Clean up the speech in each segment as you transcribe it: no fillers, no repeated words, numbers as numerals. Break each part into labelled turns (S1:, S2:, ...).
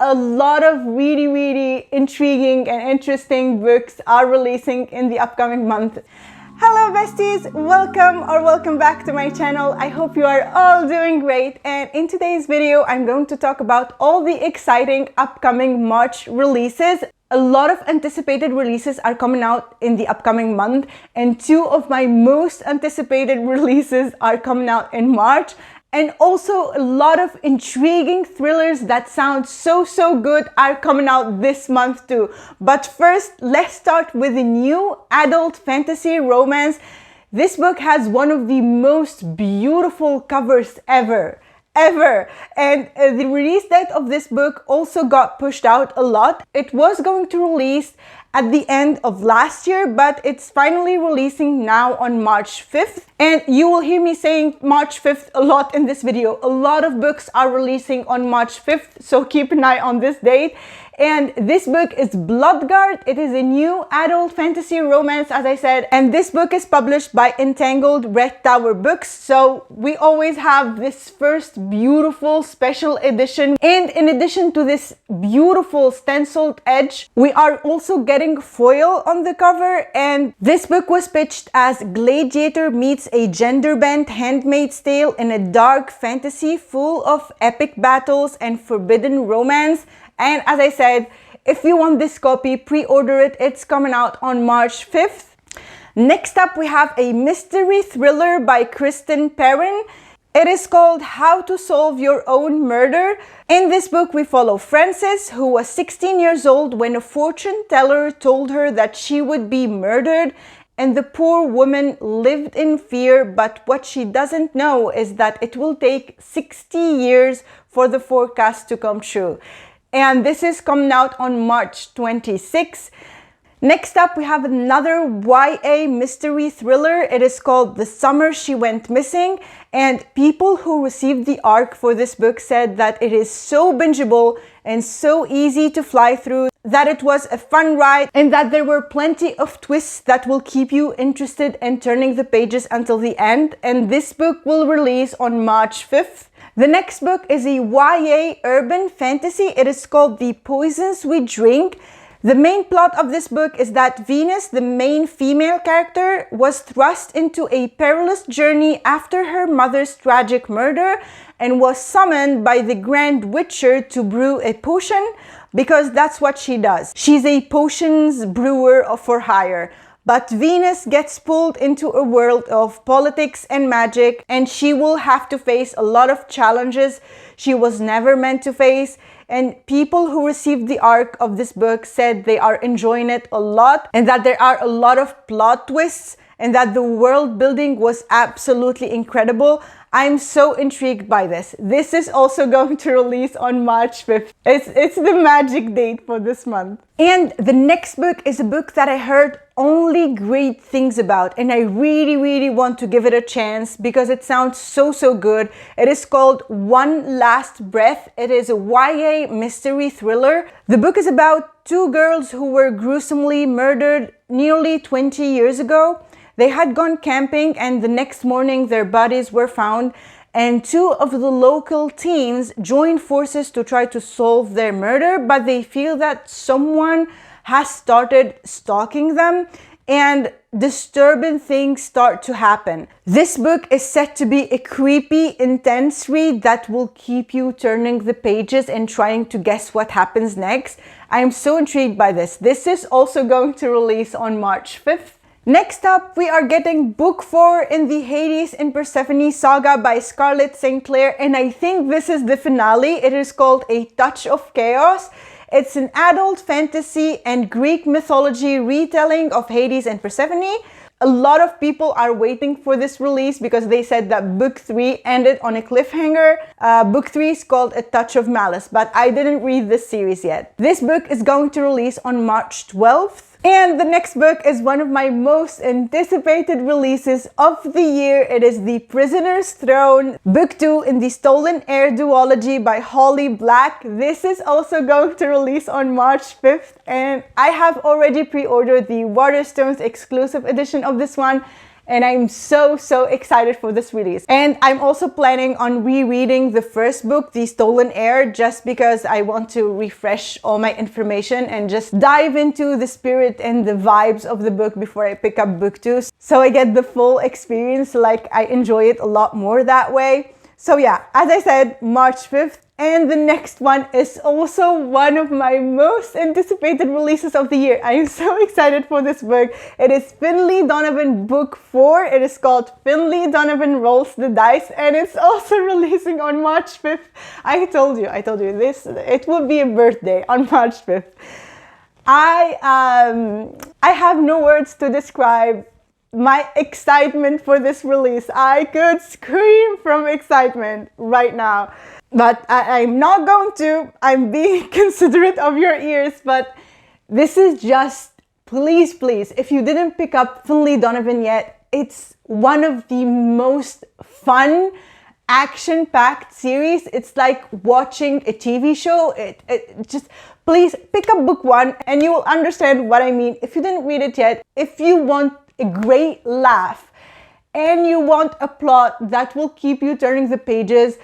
S1: a lot of really intriguing and interesting books are releasing in the upcoming month. Hello besties, welcome back to my channel. I hope you are all doing great, and in today's video I'm going to talk about all the exciting upcoming March releases. A lot of anticipated releases are coming out in the upcoming month, and two of my most anticipated releases are coming out in March. And also a lot of intriguing thrillers that sound so good are coming out this month too. But first, let's start with a new adult fantasy romance. This book has one of the most beautiful covers ever. And the release date of this book also got pushed out a lot. It was going to release at the end of last year, but it's finally releasing now on March 5th. And you will hear me saying March 5th a lot in this video. A lot of books are releasing on March 5th, so keep an eye on this date. And this book is Bloodguard. It is a new adult fantasy romance, as I said, and this book is published by Entangled Red Tower Books. So we always have this first beautiful special edition, and in addition to this beautiful stenciled edge, we are also getting foil on the cover. And this book was pitched as Gladiator meets a gender-bent Handmaid's Tale in a dark fantasy full of epic battles and forbidden romance. And as I said, if you want this copy, pre-order it. It's coming out on March 5th. Next up, we have a mystery thriller by Kristen Perrin. It is called How to Solve Your Own Murder. In this book, we follow Frances, who was 16 years old when a fortune teller told her that she would be murdered. And the poor woman lived in fear, but what she doesn't know is that it will take 60 years for the forecast to come true. And this is coming out on March 26th. Next up, we have another YA mystery thriller. It is called The Summer She Went Missing. And people who received the ARC for this book said that it is so bingeable and so easy to fly through, that it was a fun ride, and that there were plenty of twists that will keep you interested in turning the pages until the end. And this book will release on March 5th. The next book is a YA urban fantasy. It is called The Poisons We Drink. The main plot of this book is that Venus, the main female character, was thrust into a perilous journey after her mother's tragic murder and was summoned by the Grand Witcher to brew a potion, because that's what she does. She's a potions brewer for hire. But Venus gets pulled into a world of politics and magic, and she will have to face a lot of challenges she was never meant to face. And people who received the ARC of this book said they are enjoying it a lot, and that there are a lot of plot twists, and that the world building was absolutely incredible. I'm so intrigued by this. This is also going to release on March 5th. It's the magic date for this month. And the next book is a book that I heard only great things about, and I really want to give it a chance because it sounds so good. It is called One Last Breath. It is a YA mystery thriller. The book is about two girls who were gruesomely murdered nearly 20 years ago. They had gone camping, and the next morning their bodies were found, and two of the local teens joined forces to try to solve their murder, but they feel that someone has started stalking them and disturbing things start to happen. This book is set to be a creepy, intense read that will keep you turning the pages and trying to guess what happens next. I am so intrigued by this. This is also going to release on March 5th. Next up, we are getting book 4 in the Hades and Persephone saga by Scarlett St. Clair, and I think this is the finale. It is called A Touch of Chaos. It's an adult fantasy and Greek mythology retelling of Hades and Persephone. A lot of people are waiting for this release because they said that book 3 ended on a cliffhanger. Book 3 is called A Touch of Malice, but I didn't read this series yet. This book is going to release on March 12th. And the next book is one of my most anticipated releases of the year. It is The Prisoner's Throne, Book 2 in the Stolen Heir duology by Holly Black. This is also going to release on March 5th, and I have already pre-ordered the Waterstones exclusive edition of this one. and I'm so excited for this release. And I'm also planning on rereading the first book, The Stolen Heir, just because I want to refresh all my information and just dive into the spirit and the vibes of the book before I pick up book 2, so I get the full experience, like I enjoy it a lot more that way. So yeah, as I said, March 5th. And the next one is also one of my most anticipated releases of the year. I am so excited for this book. It is Finlay Donovan book 4. It is called Finlay Donovan Rolls the Dice, and it's also releasing on March 5th. I told you this, it will be a birthday on March 5th. I have no words to describe my excitement for this release. I could scream from excitement right now. But I'm not going to. I'm being considerate of your ears, but this is just, please, if you didn't pick up Finlay Donovan yet, it's one of the most fun, action-packed series. It's like watching a TV show. It just, please pick up book 1 and you will understand what I mean. If you didn't read it yet, if you want a great laugh and you want a plot that will keep you turning the pages,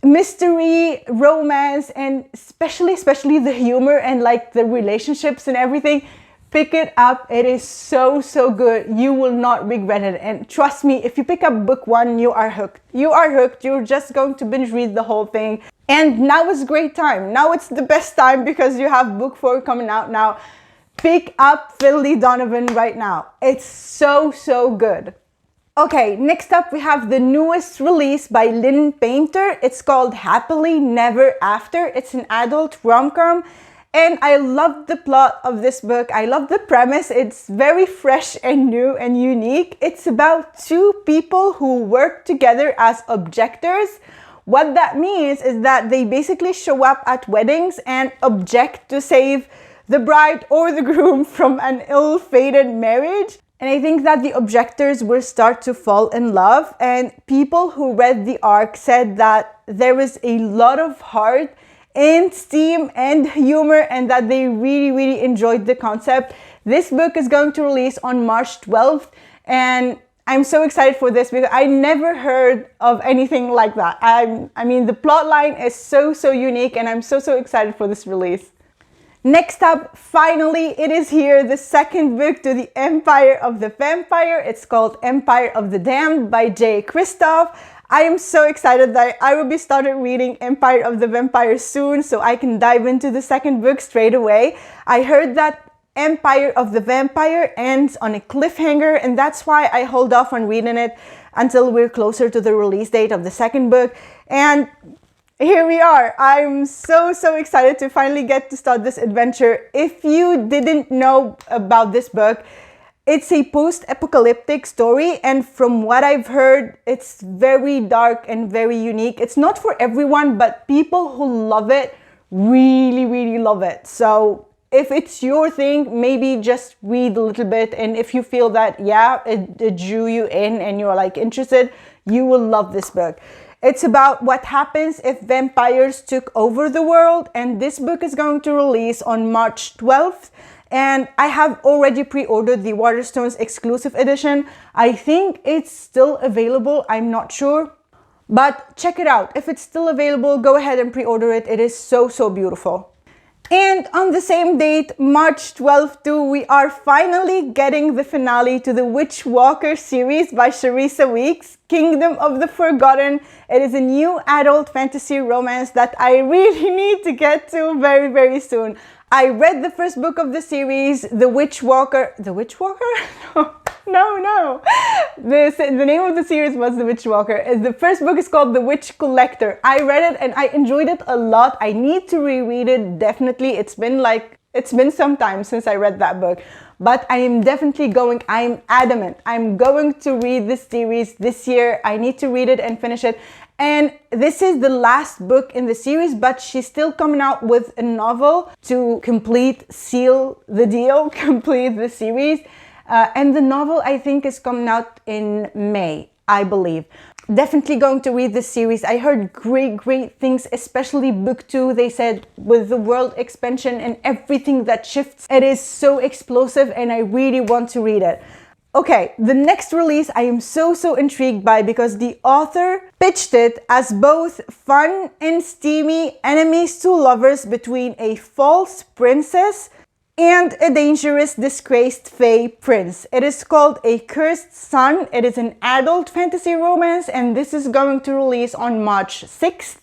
S1: mystery, romance, and especially the humor and like the relationships and everything, pick it up. It is so good. You will not regret it. And trust me, if you pick up book 1, you are hooked. You're just going to binge read the whole thing. And now is a great time. Now it's the best time because you have book 4 coming out now. Pick up Finlay Donovan right now. It's so good. Okay, next up we have the newest release by Lynn Painter. It's called Happily Never After. It's an adult rom-com, and I love the plot of this book. I love the premise. It's very fresh and new and unique. It's about 2 people who work together as objectors. What that means is that they basically show up at weddings and object to save the bride or the groom from an ill-fated marriage. And I think that the objectors will start to fall in love, and people who read the arc said that there was a lot of heart and steam and humor, and that they really enjoyed the concept. This book is going to release on March 12th, and I'm so excited for this because I never heard of anything like that. I mean, the plot line is so unique, and I'm so excited for this release. Next up, finally, it is here, the second book to the Empire of the Vampire. It's called Empire of the Damned by Jay Kristoff. I am so excited that I will be started reading Empire of the Vampire soon, so I can dive into the second book straight away. I heard that Empire of the Vampire ends on a cliffhanger, and that's why I hold off on reading it until we're closer to the release date of the second book. And here we are. I'm so excited to finally get to start this adventure. If you didn't know about this book, it's a post-apocalyptic story, and from what I've heard, it's very dark and very unique. It's not for everyone, but people who love it really love it. So if it's your thing, maybe just read a little bit, and if you feel that, yeah, it drew you in and you're like interested, you will love this book. It's about what happens if vampires took over the world, and this book is going to release on March 12th. And I have already pre-ordered the Waterstones exclusive edition. I think it's still available, I'm not sure. But check it out. If it's still available, go ahead and pre-order it. It is so beautiful. And on the same date, March 12th too, we are finally getting the finale to the Witch Walker series by Charissa Weeks, Kingdom of the Forgotten. It is a new adult fantasy romance that I really need to get to very soon. I read the first book of the series, The Witch Walker. The Witch Walker? No. The name of the series was The Witch Walker. The first book is called The Witch Collector. I read it and I enjoyed it a lot. I need to reread it, definitely. It's been some time since I read that book. But I am definitely I'm adamant. I'm going to read this series this year. I need to read it and finish it. And this is the last book in the series, but she's still coming out with a novel to seal the deal, complete the series. And the novel, I think, is coming out in May, I believe. Definitely going to read this series. I heard great things, especially book 2. They said with the world expansion and everything that shifts, it is so explosive and I really want to read it. Okay, the next release I am so intrigued by because the author pitched it as both fun and steamy enemies to lovers between a false princess and a dangerous disgraced fae prince. It is called A Cursed Son. It is an adult fantasy romance and this is going to release on March 6th.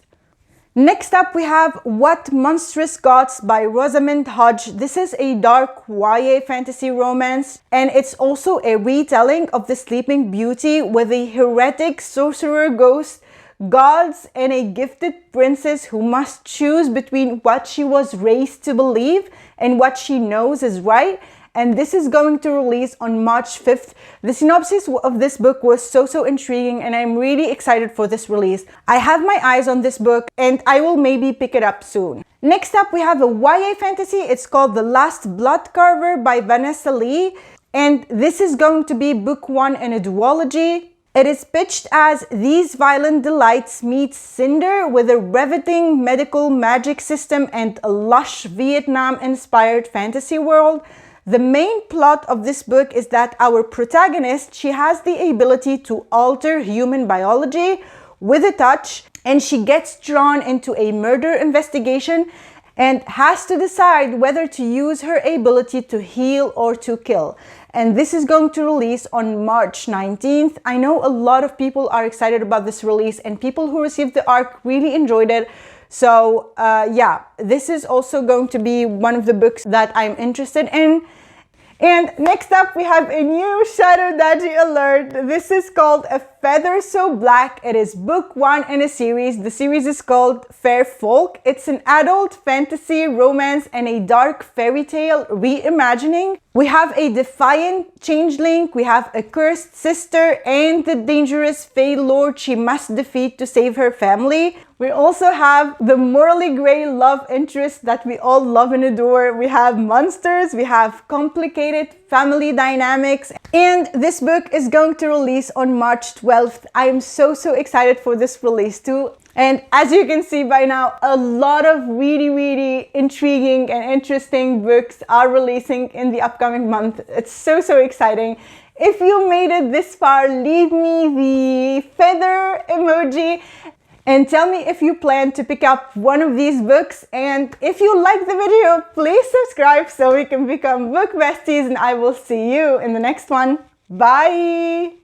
S1: Next up we have What Monstrous Gods by Rosamund Hodge. This is a dark YA fantasy romance and it's also a retelling of The Sleeping Beauty with a heretic sorcerer ghost, gods, and a gifted princess who must choose between what she was raised to believe and what she knows is right. And this is going to release on March 5th. The synopsis of this book was so intriguing and I'm really excited for this release. I have my eyes on this book and I will maybe pick it up soon. Next up we have a YA fantasy. It's called The Last Blood Carver by Vanessa Lee and this is going to be book 1 in a duology. It is pitched as These Violent Delights meets Cinder with a riveting medical magic system and a lush Vietnam-inspired fantasy world. The main plot of this book is that our protagonist, she has the ability to alter human biology with a touch, and she gets drawn into a murder investigation and has to decide whether to use her ability to heal or to kill. And this is going to release on March 19th. I know a lot of people are excited about this release and people who received the ARC really enjoyed it. So yeah, this is also going to be one of the books that I'm interested in. And next up we have a new Shadow Daddy alert. This is called A Feather So Black. It is book 1 in a series. The series is called Fair Folk. It's an adult fantasy romance and a dark fairy tale reimagining. We have a defiant changeling, we have a cursed sister, and the dangerous Fae Lord she must defeat to save her family. We also have the morally grey love interest that we all love and adore. We have monsters, we have complicated family dynamics, and this book is going to release on March 12th. I am so excited for this release too. And as you can see by now, a lot of really intriguing and interesting books are releasing in the upcoming month. It's so exciting. If you made it this far, leave me the feather emoji and tell me if you plan to pick up one of these books. And if you like the video, please subscribe so we can become book besties, and I will see you in the next one. Bye!